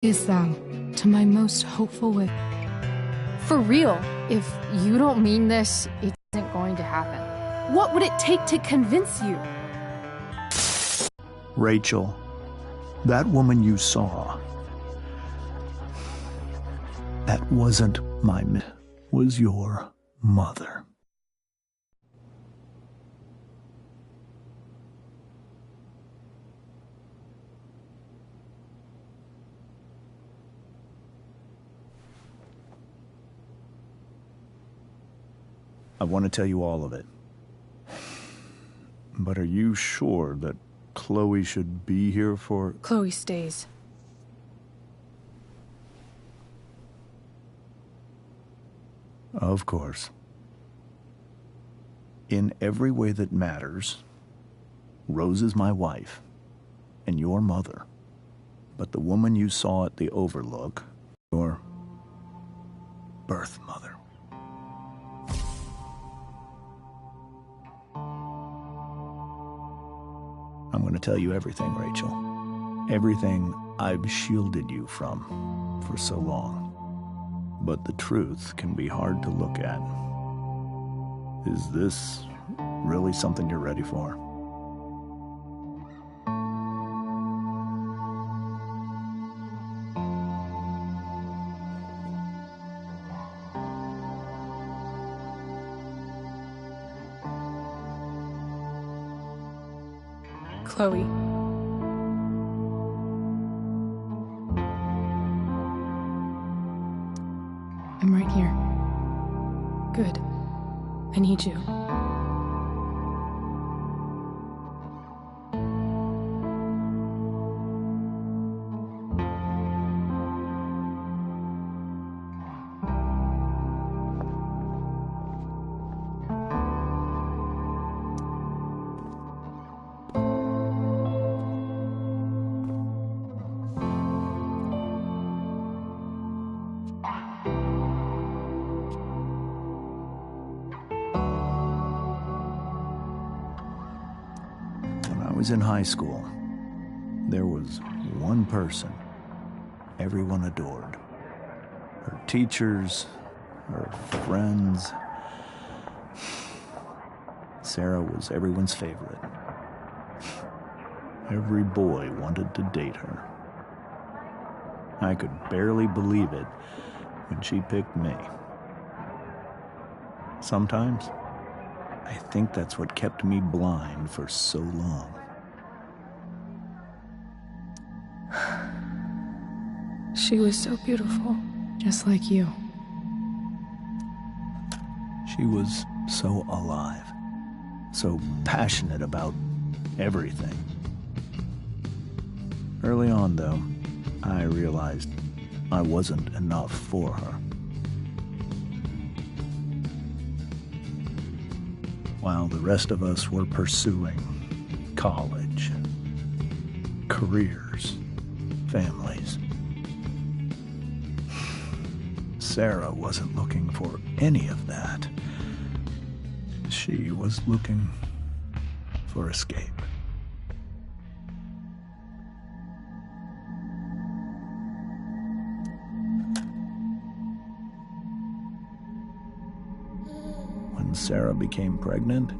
Is thou to my most hopeful wish. For real, if you don't mean this, it isn't going to happen. What would it take to convince you? Rachel, that woman you saw, that wasn't was your mother. I want to tell you all of it. But are you sure that Chloe should be here for... Chloe stays. Of course. In every way that matters, Rose is my wife and your mother. But the woman you saw at the Overlook, your birth mother. I'm going to tell you everything, Rachel. Everything I've shielded you from for so long. But the truth can be hard to look at. Is this really something you're ready for? Chloe. I'm right here. Good. I need you. When I was in high school, there was one person everyone adored. Her teachers, her friends. Sarah was everyone's favorite. Every boy wanted to date her. I could barely believe it when she picked me. Sometimes, I think that's what kept me blind for so long. She was so beautiful, just like you. She was so alive, so passionate about everything. Early on, though, I realized I wasn't enough for her. While the rest of us were pursuing college, careers, families, Sarah wasn't looking for any of that. She was looking for escape. When Sarah became pregnant,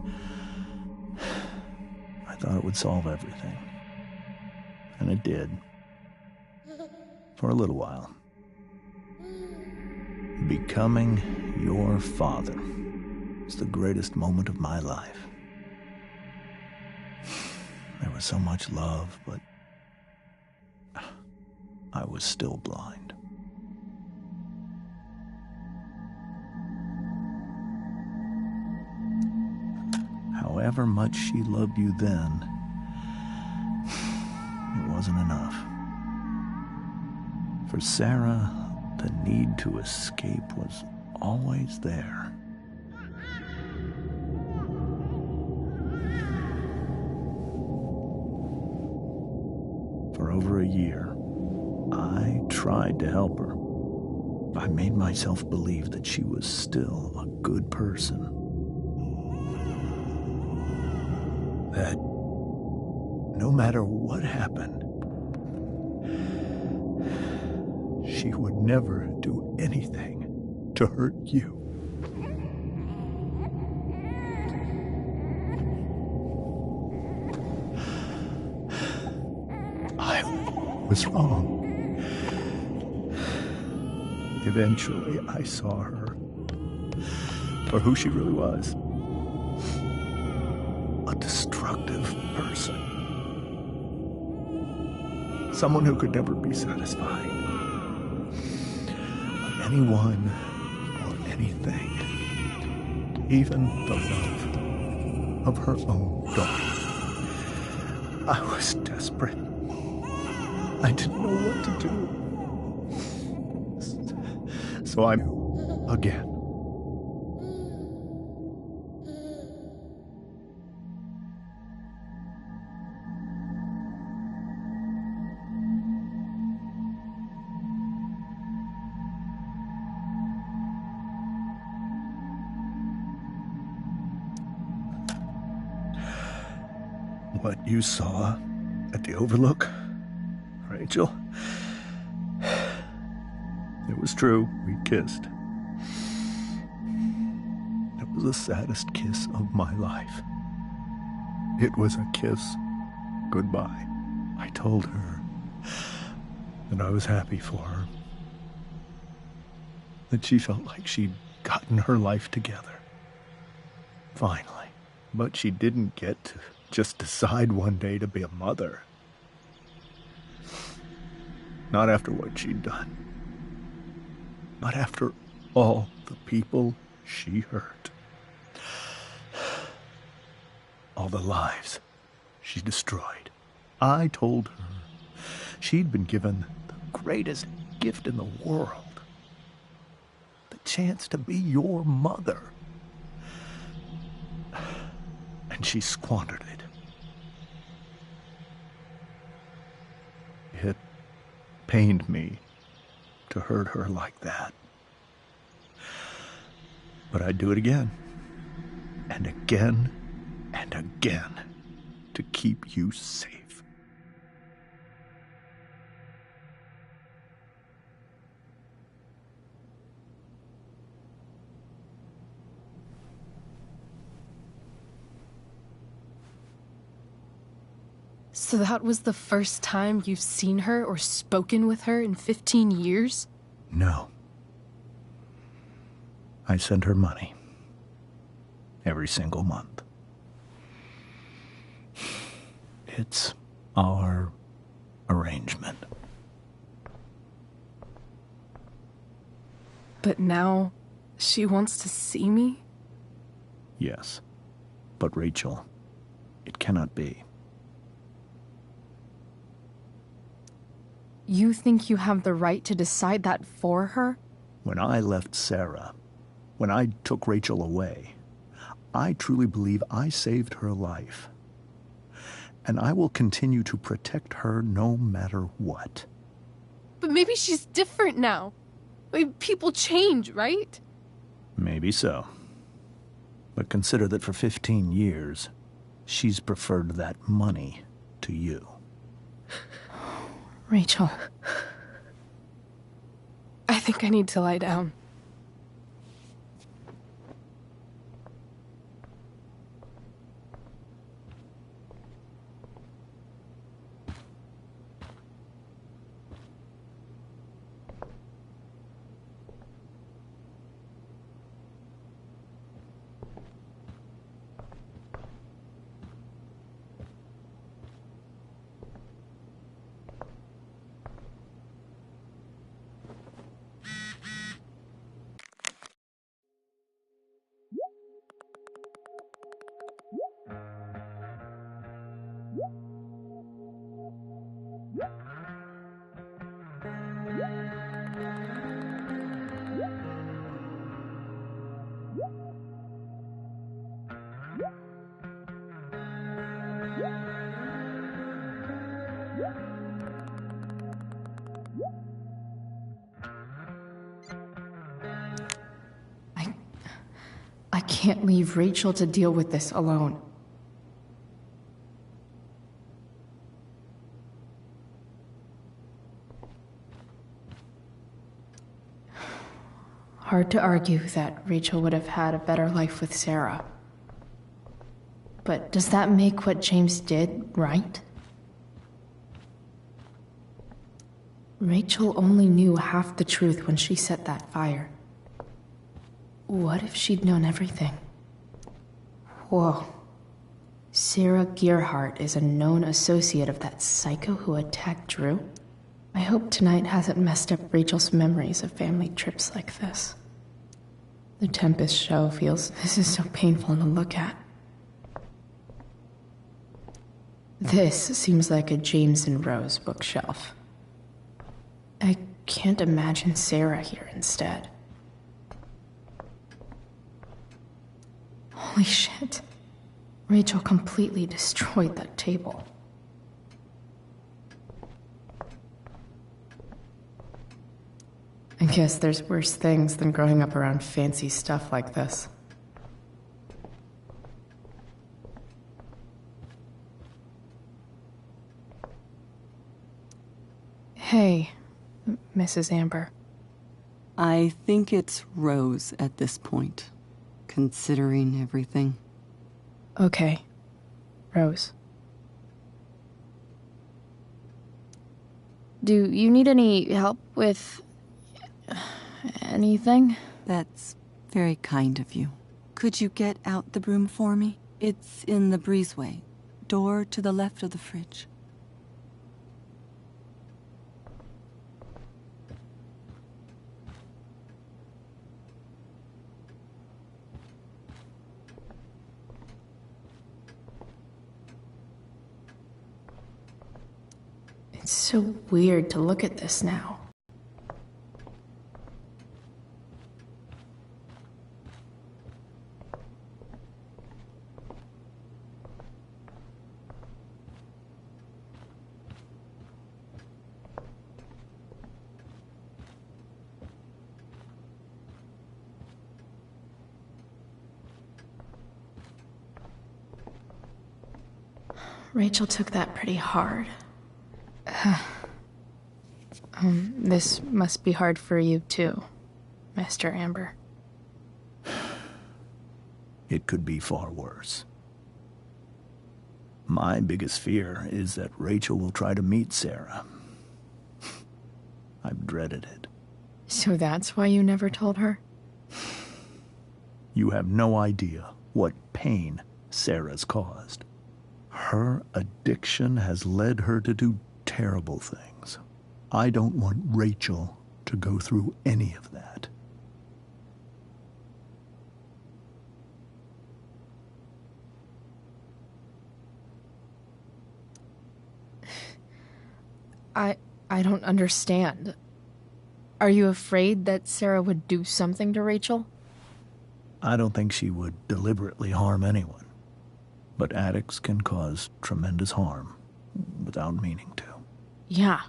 I thought it would solve everything. And it did. For a little while. Becoming your father was the greatest moment of my life. There was so much love, but I was still blind. However much she loved you then, it wasn't enough. For Sarah, the need to escape was always there. For over a year, I tried to help her. I made myself believe that she was still a good person. That no matter what happened, she would never do anything to hurt you. I was wrong. Eventually, I saw her for who she really was. A destructive person. Someone who could never be satisfied by anyone or anything. Even the love of her own daughter. I was desperate. I didn't know what to do. So I knew again. What you saw at the Overlook, Rachel, it was true. We kissed. It was the saddest kiss of my life. It was a kiss goodbye. I told her that I was happy for her, that she felt like she'd gotten her life together. Finally. But she didn't get to just decide one day to be a mother. Not after what she'd done. Not after all the people she hurt. All the lives she destroyed. I told her she'd been given the greatest gift in the world. The chance to be your mother. And she squandered it. It pained me to hurt her like that. But I'd do it again, and again, and again, to keep you safe. So that was the first time you've seen her or spoken with her in 15 years? No. I send her money. Every single month. It's our arrangement. But now, she wants to see me? Yes. But Rachel, it cannot be. You think you have the right to decide that for her? When I left Sarah, when I took Rachel away, I truly believe I saved her life. And I will continue to protect her no matter what. But maybe she's different now. Maybe people change, right? Maybe so. But consider that for 15 years, she's preferred that money to you. Rachel, I think I need to lie down. I can't leave Rachel to deal with this alone. Hard to argue that Rachel would have had a better life with Sarah. But does that make what James did right? Rachel only knew half the truth when she set that fire. What if she'd known everything? Whoa. Sarah Gearhart is a known associate of that psycho who attacked Drew? I hope tonight hasn't messed up Rachel's memories of family trips like this. The Tempest show feels this is so painful to look at. This seems like a James and Rose bookshelf. I can't imagine Sarah here instead. Holy shit. Rachel completely destroyed that table. I guess there's worse things than growing up around fancy stuff like this. Hey, Mrs. Amber. I think it's Rose at this point, considering everything. Okay, Rose. Do you need any help with anything? That's very kind of you. Could you get out the broom for me? It's in the breezeway, door to the left of the fridge. It's so weird to look at this now. Rachel took that pretty hard. This must be hard for you too, Mr. Amber. It could be far worse. My biggest fear is that Rachel will try to meet Sarah. I've dreaded it. So that's why you never told her? You have no idea what pain Sarah's caused. Her addiction has led her to do terrible things. I don't want Rachel to go through any of that. I don't understand. Are you afraid that Sarah would do something to Rachel? I don't think she would deliberately harm anyone. But addicts can cause tremendous harm without meaning to. Yeah.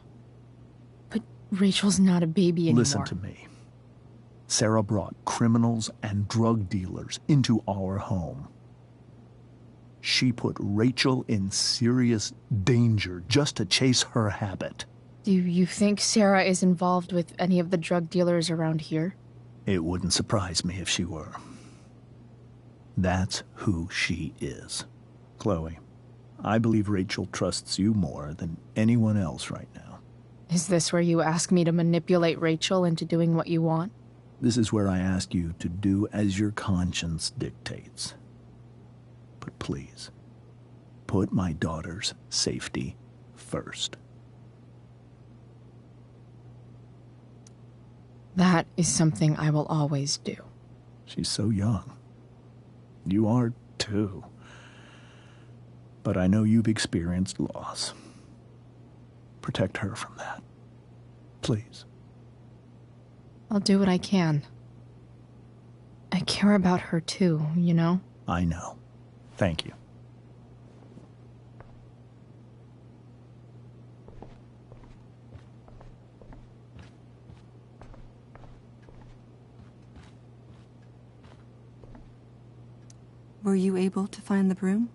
But Rachel's not a baby anymore. Listen to me. Sarah brought criminals and drug dealers into our home. She put Rachel in serious danger just to chase her habit. Do you think Sarah is involved with any of the drug dealers around here? It wouldn't surprise me if she were. That's who she is. Chloe, I believe Rachel trusts you more than anyone else right now. Is this where you ask me to manipulate Rachel into doing what you want? This is where I ask you to do as your conscience dictates. But please, put my daughter's safety first. That is something I will always do. She's so young. You are too. But I know you've experienced loss. Protect her from that. Please. I'll do what I can. I care about her too, you know? I know. Thank you. Were you able to find the broom?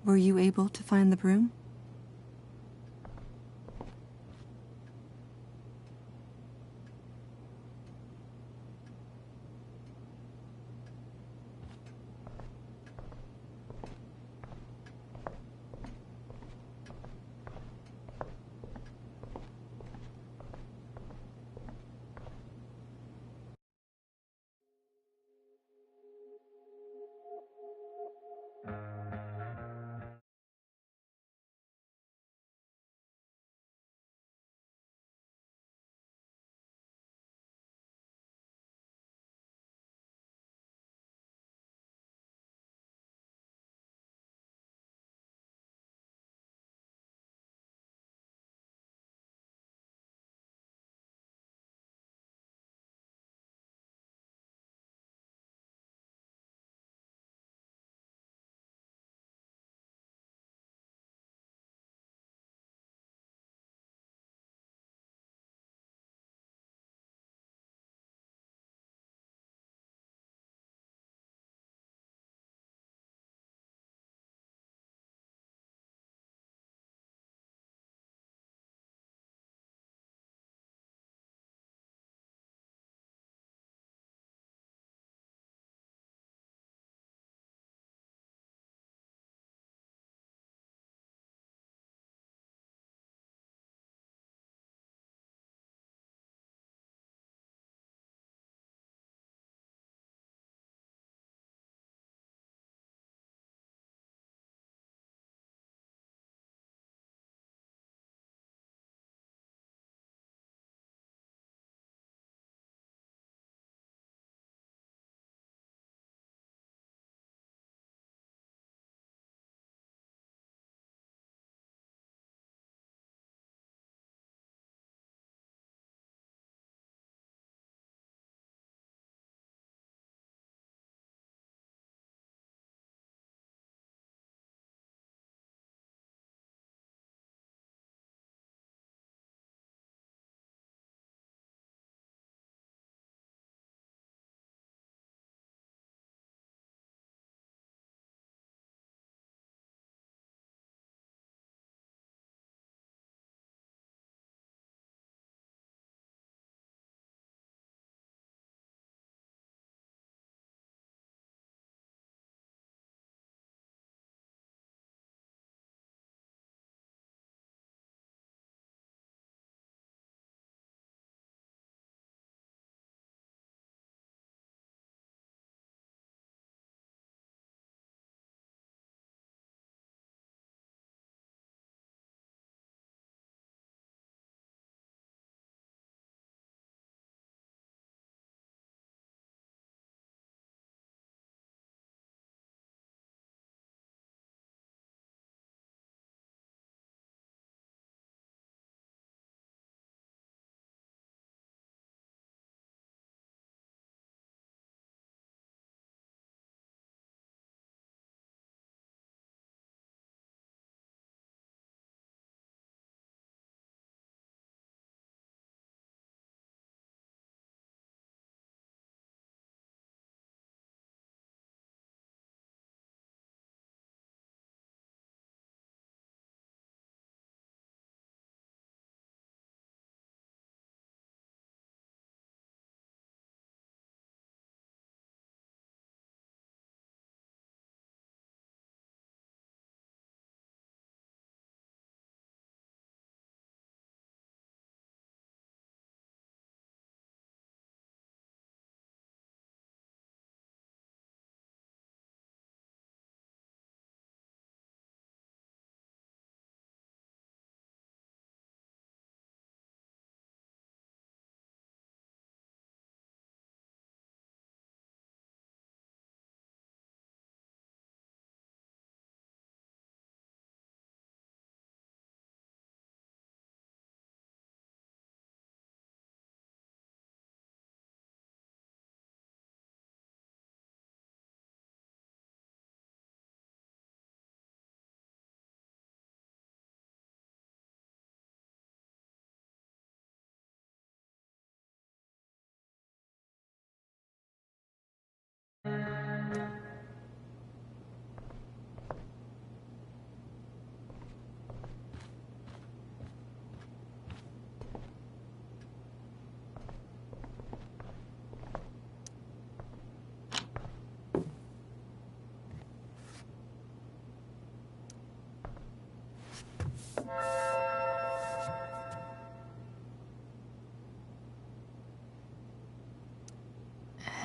Were you able to find the broom?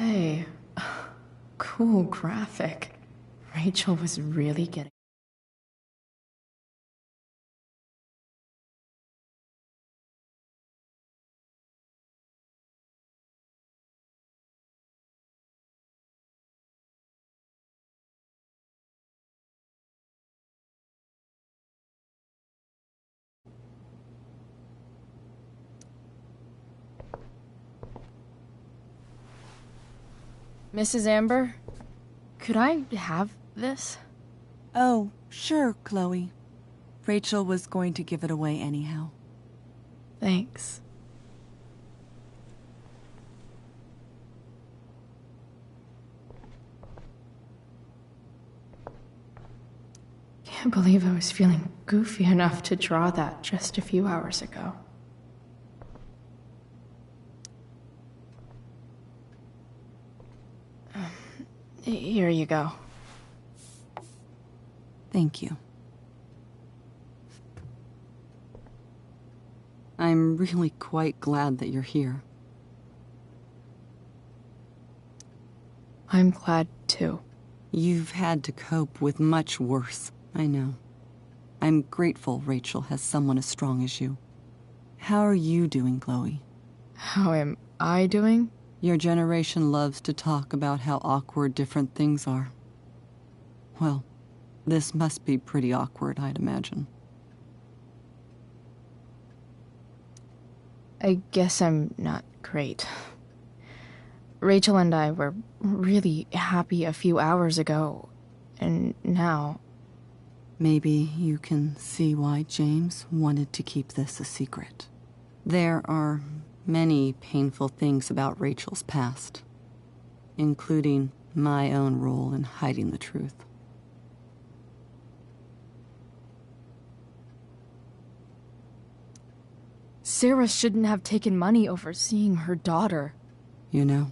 Hey, cool graphic. Rachel was really getting... Mrs. Amber, could I have this? Oh, sure, Chloe. Rachel was going to give it away anyhow. Thanks. Can't believe I was feeling goofy enough to draw that just a few hours ago. Here you go. Thank you. I'm really quite glad that you're here. I'm glad too. You've had to cope with much worse, I know. I'm grateful Rachel has someone as strong as you. How are you doing, Chloe? How am I doing? Your generation loves to talk about how awkward different things are. Well, this must be pretty awkward, I'd imagine. I guess I'm not great. Rachel and I were really happy a few hours ago, and now... Maybe you can see why James wanted to keep this a secret. There are many painful things about Rachel's past, including my own role in hiding the truth. Sarah shouldn't have taken money over seeing her daughter. You know,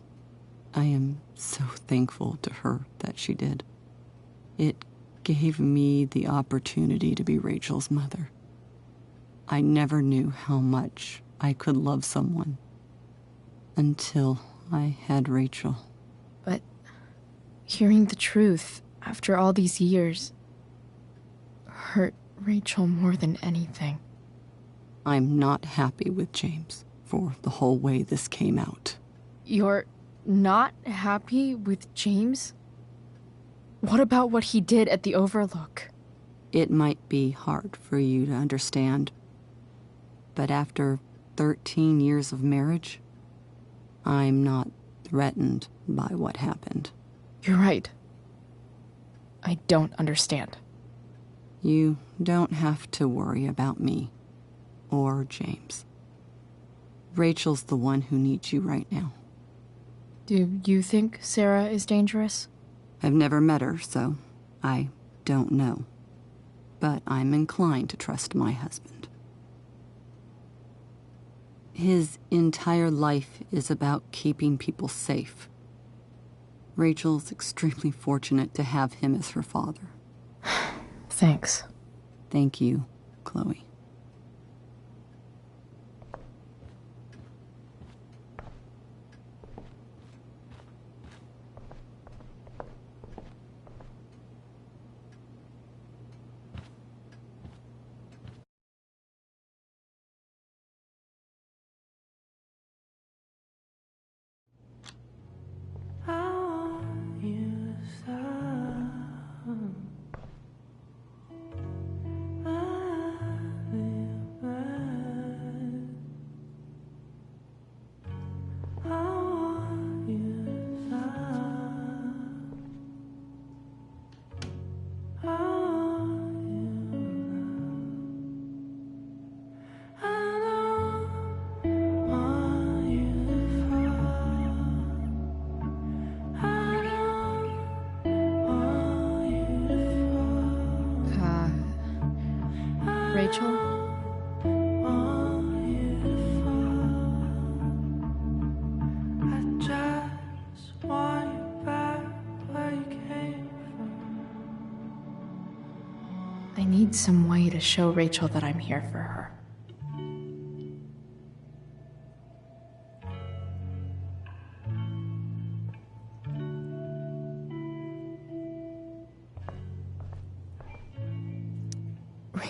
I am so thankful to her that she did. It gave me the opportunity to be Rachel's mother. I never knew how much I could love someone until I had Rachel. But hearing the truth after all these years hurt Rachel more than anything. I'm not happy with James for the whole way this came out. You're not happy with James? What about what he did at the Overlook? It might be hard for you to understand, but after 13 years of marriage, I'm not threatened by what happened. You're right. I don't understand. You don't have to worry about me or James. Rachel's the one who needs you right now. Do you think Sarah is dangerous? I've never met her, so I don't know. But I'm inclined to trust my husband. His entire life is about keeping people safe. Rachel's extremely fortunate to have him as her father. Thanks. Thank you, Chloe. Rachel? I need some way to show Rachel that I'm here for her.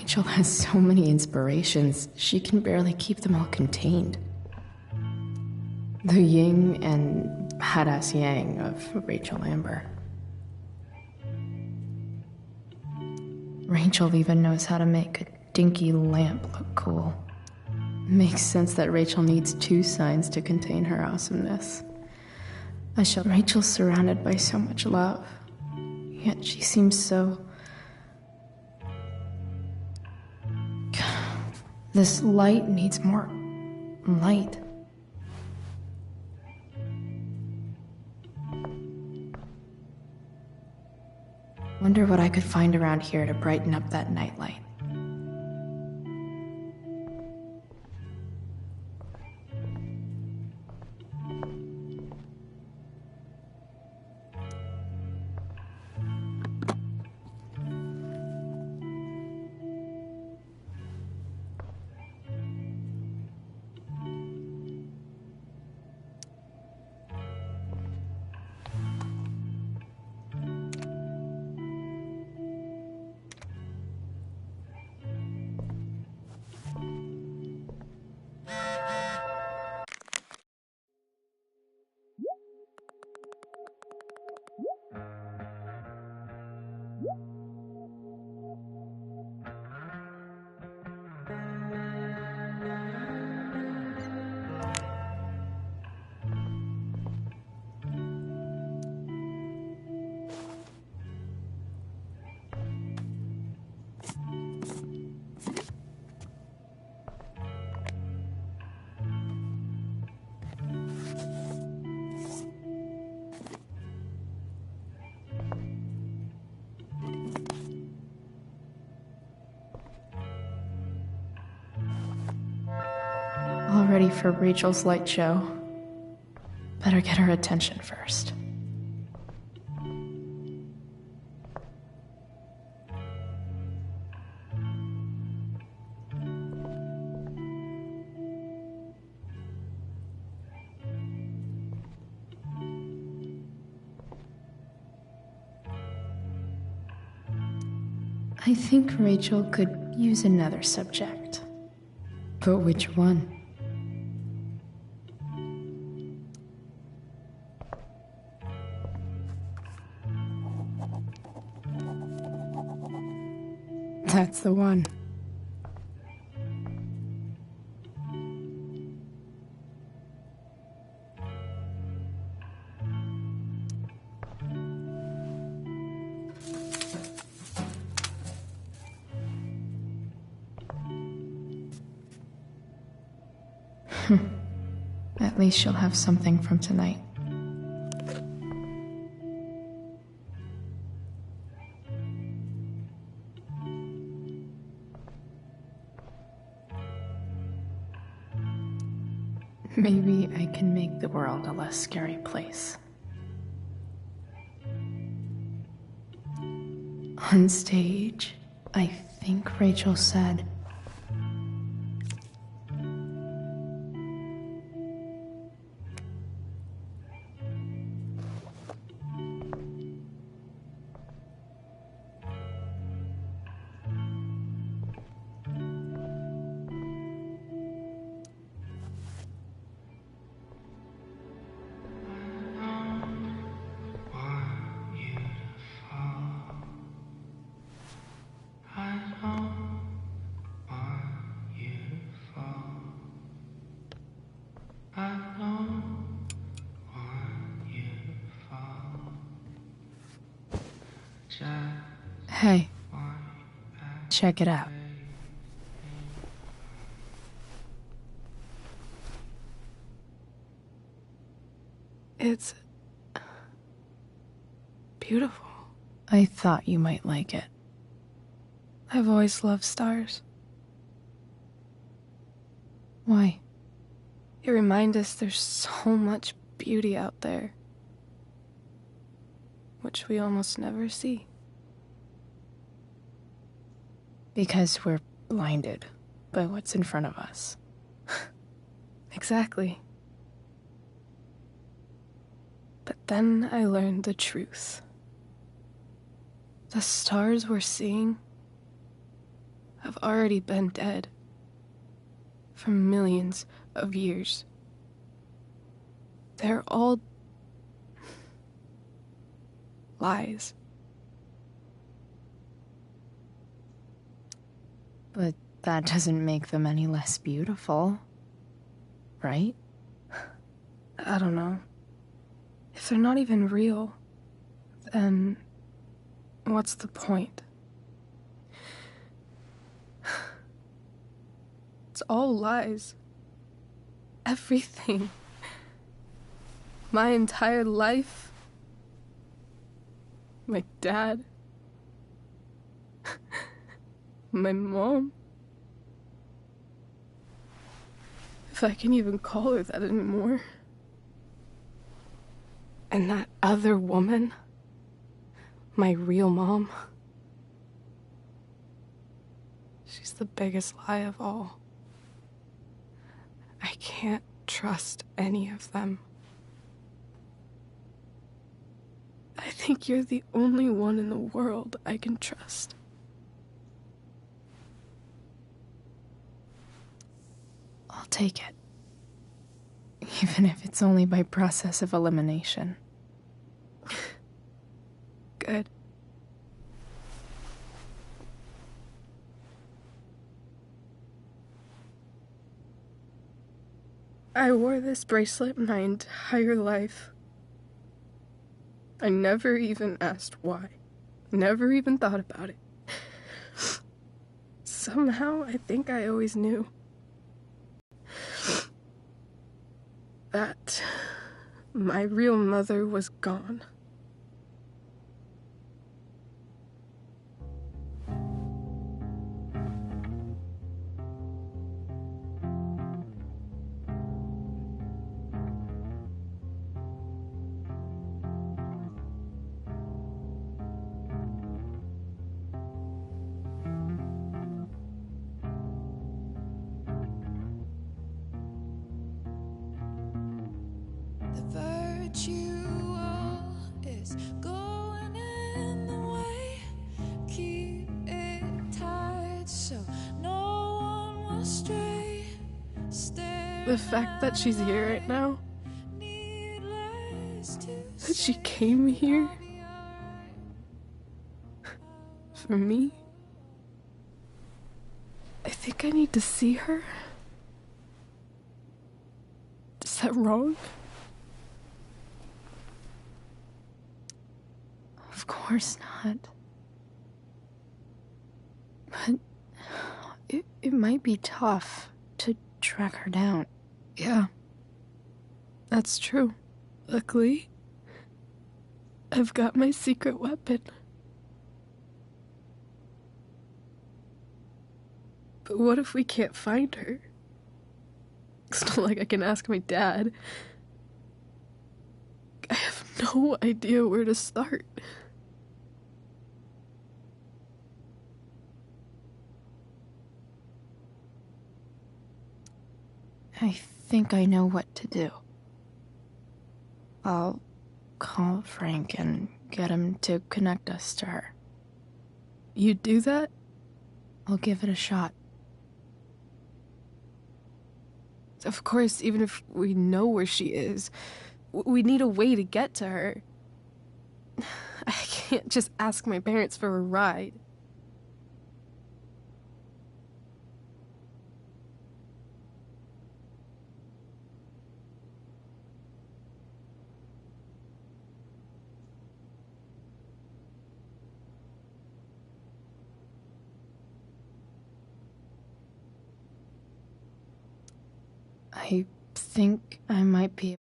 Rachel has so many inspirations, she can barely keep them all contained. The yin and badass yang of Rachel Amber. Rachel even knows how to make a dinky lamp look cool. Makes sense that Rachel needs two signs to contain her awesomeness. Rachel's surrounded by so much love, yet she seems so... This light needs more light. Wonder what I could find around here to brighten up that nightlight. All ready for Rachel's light show. Better get her attention first. I think Rachel could use another subject. But which one? That's the one. At least she'll have something from tonight. Maybe I can make the world a less scary place. On stage, I think Rachel said, "Hey, check it out." It's beautiful. I thought you might like it. I've always loved stars. Why? They remind us there's so much beauty out there, which we almost never see. Because we're blinded by what's in front of us. Exactly. But then I learned the truth. The stars we're seeing have already been dead for millions of years. They're all lies. But that doesn't make them any less beautiful, right? I don't know. If they're not even real, then what's the point? It's all lies. Everything. My entire life. My dad. My mom. If I can even call her that anymore. And that other woman. My real mom. She's the biggest lie of all. I can't trust any of them. I think you're the only one in the world I can trust. I'll take it. Even if it's only by process of elimination. Good. I wore this bracelet my entire life. I never even asked why. Never even thought about it. Somehow, I think I always knew that my real mother was gone. Is going in the way. Keep it tight so no one will stray. The fact that she's here right now, that she came here for me, I think I need to see her. Is that wrong? Of course not. But it might be tough to track her down. Yeah, that's true. Luckily, I've got my secret weapon. But what if we can't find her? It's not like I can ask my dad. I have no idea where to start. I think I know what to do. I'll call Frank and get him to connect us to her. You'd do that? I'll give it a shot. Of course, even if we know where she is, we need a way to get to her. I can't just ask my parents for a ride. I think I might be.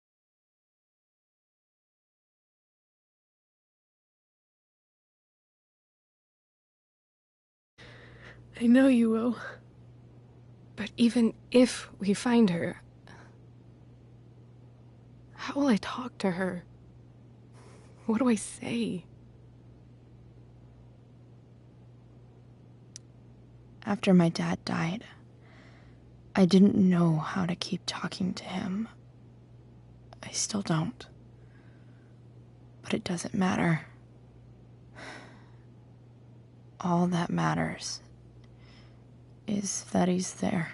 I know you will. But even if we find her, how will I talk to her? What do I say? After my dad died, I didn't know how to keep talking to him. I still don't. But it doesn't matter. All that matters is that he's there.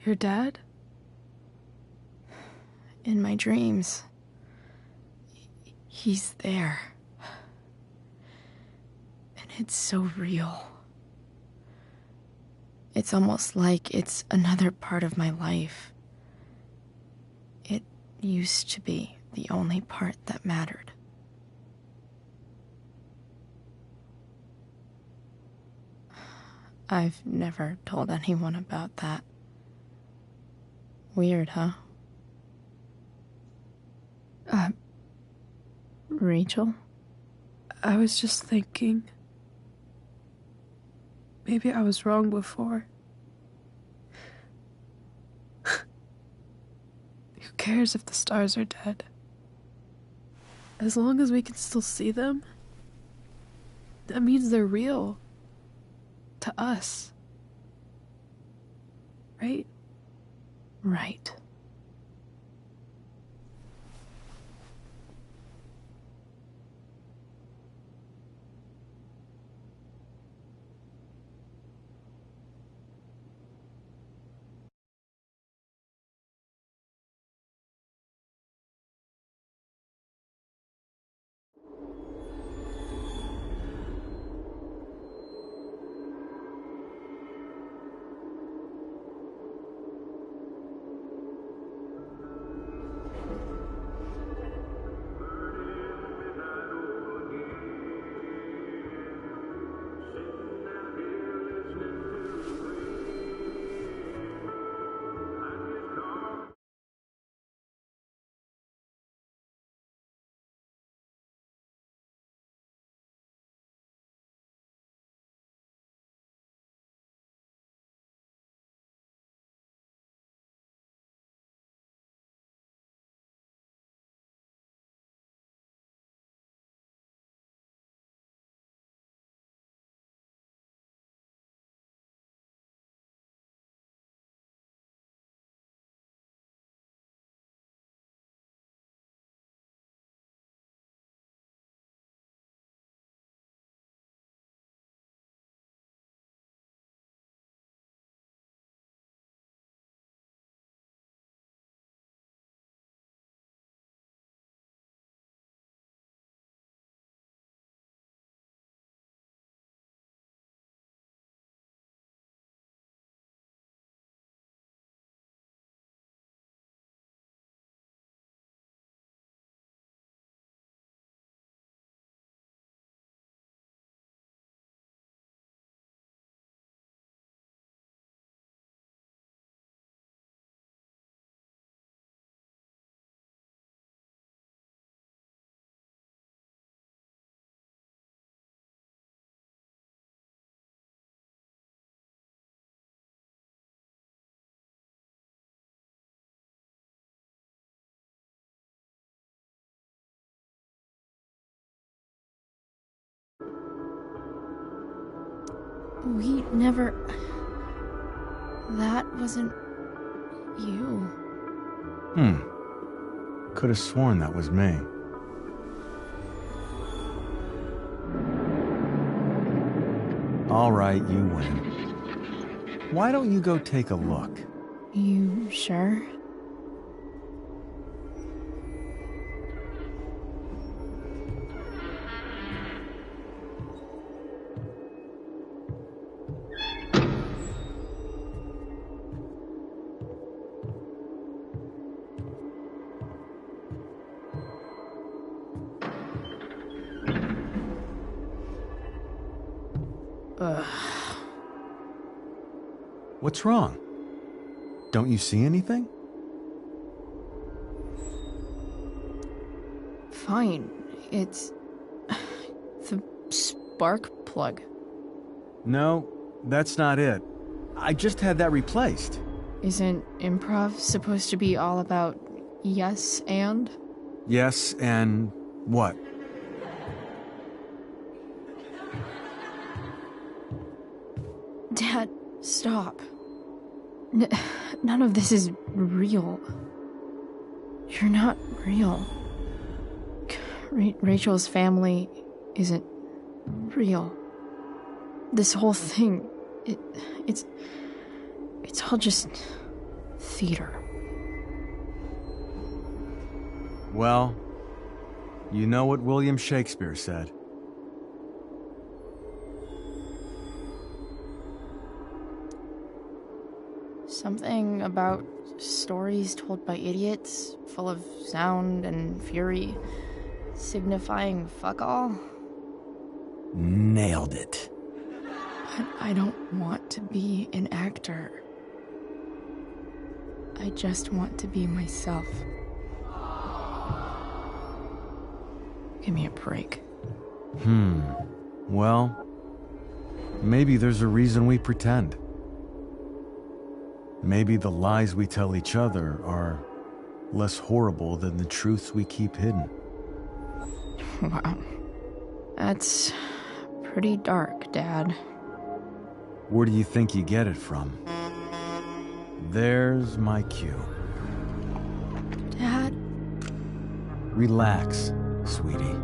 Your dad? In my dreams. He's there. And it's so real. It's almost like it's another part of my life. It used to be the only part that mattered. I've never told anyone about that. Weird, huh? Rachel? I was just thinking. Maybe I was wrong before. Who cares if the stars are dead? As long as we can still see them, that means they're real. To us. Right? Right. We never... That wasn't... you. Could have sworn that was me. All right, you win. Why don't you go take a look? You sure? What's wrong? Don't you see anything? Fine. It's... the spark plug. No, that's not it. I just had that replaced. Isn't improv supposed to be all about yes and? Yes, and what? Dad, stop. None of this is real. You're not real. Rachel's family isn't real. This whole thing, it's all just theater. Well, you know what William Shakespeare said. Something about stories told by idiots, full of sound and fury, signifying fuck all. Nailed it. But I don't want to be an actor. I just want to be myself. Give me a break. Well, maybe there's a reason we pretend. Maybe the lies we tell each other are less horrible than the truths we keep hidden. Wow. That's pretty dark, Dad. Where do you think you get it from? There's my cue. Dad? Relax, sweetie.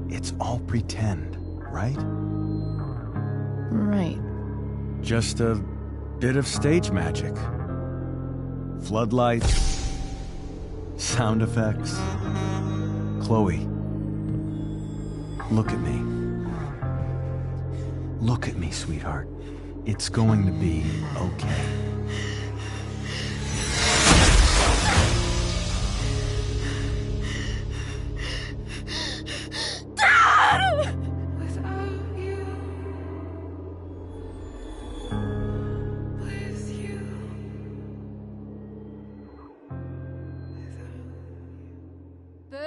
It's all pretend, right? Right. Just a bit of stage magic. Floodlights, sound effects. Chloe, look at me. Look at me, sweetheart. It's going to be okay. Without you, with you, Boo!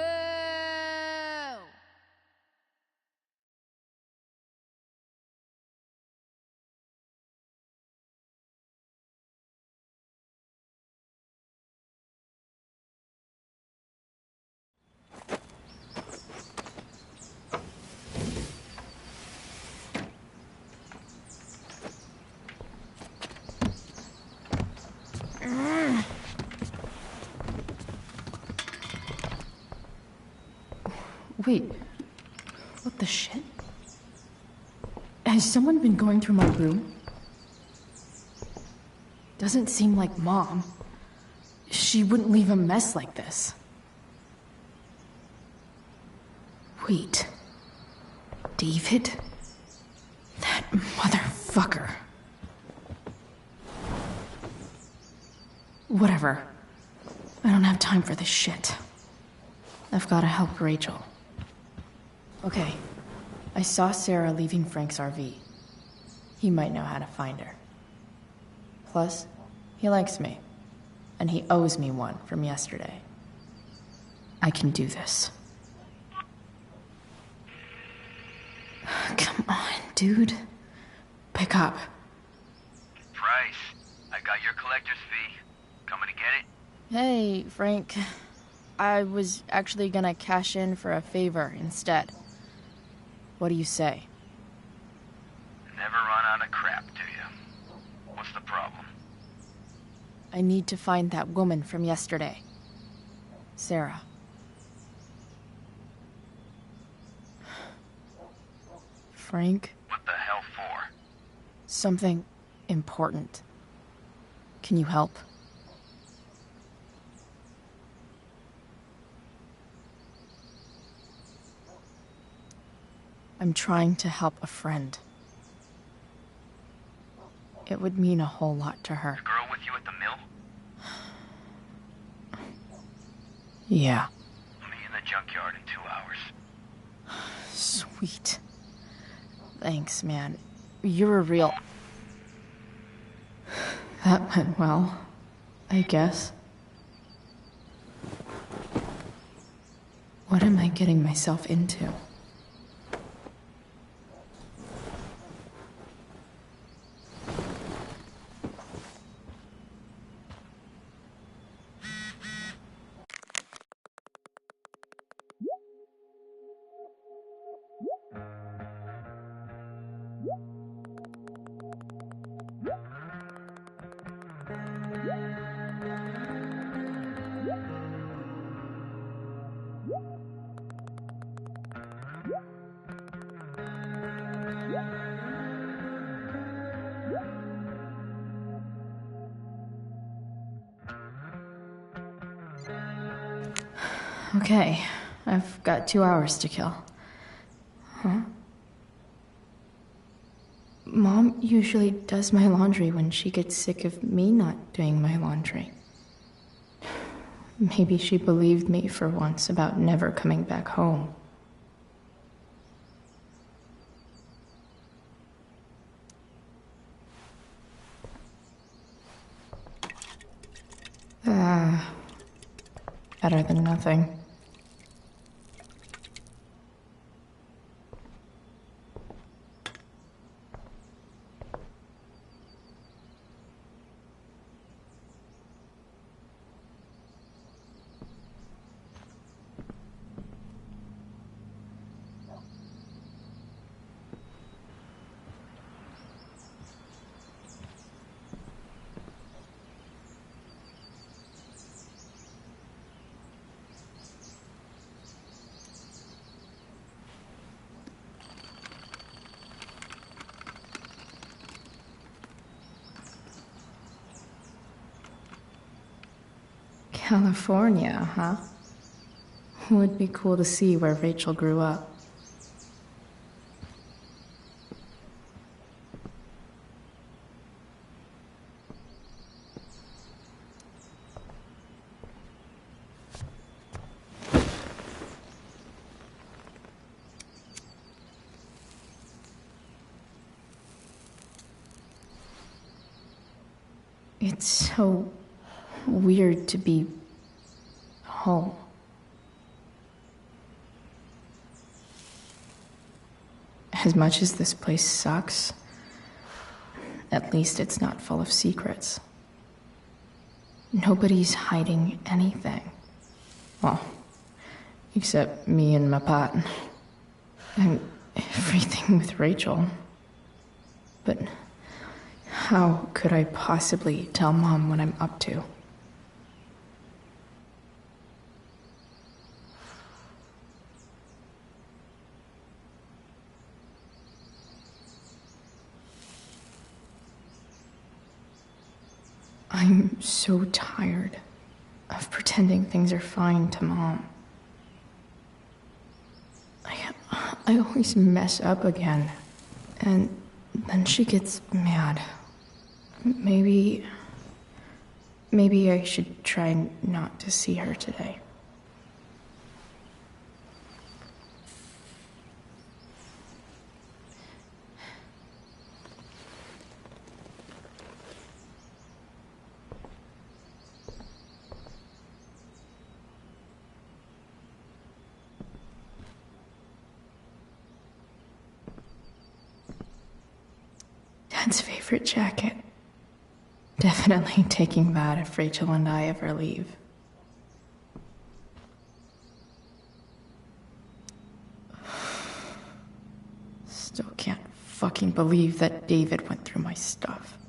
Wait. What the shit? Has someone been going through my room? Doesn't seem like Mom. She wouldn't leave a mess like this. Wait. David? That motherfucker. Whatever. I don't have time for this shit. I've gotta help Rachel. Okay. I saw Sarah leaving Frank's RV. He might know how to find her. Plus, he likes me. And he owes me one from yesterday. I can do this. Come on, dude. Pick up. Price, I got your collector's fee. Coming to get it? Hey, Frank. I was actually gonna cash in for a favor instead. What do you say? Never run out of crap, do you? What's the problem? I need to find that woman from yesterday. Sarah. Frank? What the hell for? Something important. Can you help? I'm trying to help a friend. It would mean a whole lot to her. The girl with you at the mill? Yeah. Meet in the junkyard in 2 hours. Sweet. Thanks, man. You're a real... That went well, I guess. What am I getting myself into? Okay, I've got 2 hours to kill. Huh? Mom usually does my laundry when she gets sick of me not doing my laundry. Maybe she believed me for once about never coming back home. Better than nothing. California, huh? Would be cool to see where Rachel grew up. It's so weird to be home. As much as this place sucks, at least it's not full of secrets. Nobody's hiding anything. Well, except me and my pot. And everything with Rachel. But how could I possibly tell Mom what I'm up to? I'm so tired of pretending things are fine to Mom. I always mess up again, and then she gets mad. Maybe I should try not to see her today. Dad's favorite jacket. Definitely taking that if Rachel and I ever leave. Still can't fucking believe that David went through my stuff.